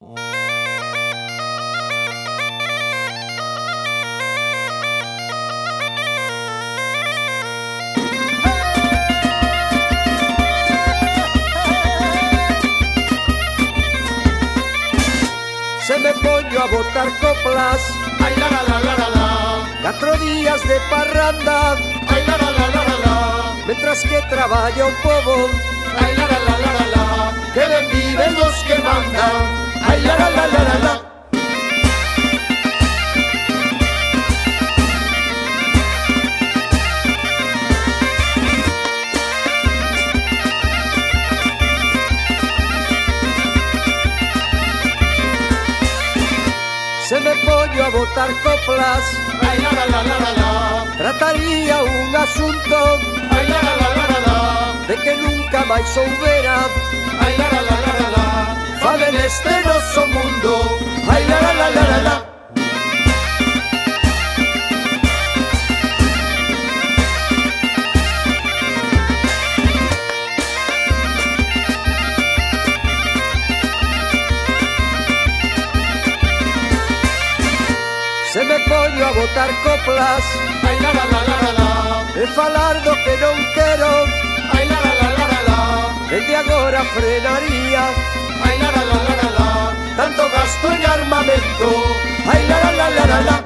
Se me poño a botar coplas, Ai la la la la la la, 4 días de parranda, ai la la la la la la, mientras que traballa un pobo, ai la la la la la la, que ben viven los que mandan, ai la la la la la la. se me poño a botar coplas, Ai la la la la la la, trataría un asunto ai la la la la la la, de que nunca máis soubera, ai la la la la la la, fame neste noso mundo, ai la la la la la la. Se me poño a botar coplas, ai la la la la la la, e falar do que non quero, ai la la la la la la, desde agora frenaría ai la la la la la la, tanto gasto en armamento, ai la la la la la la.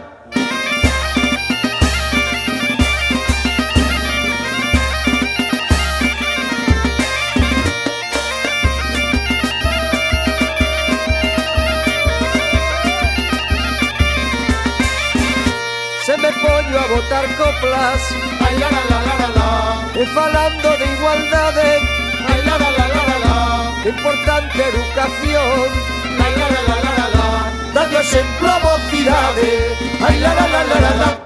Se me poño a botar coplas, ai la la la la la la, e falando de igualdade, ai la la la la la la, de importante educación, ai la la la la la la, dando exemplo a mocidade, ai la la la la la la.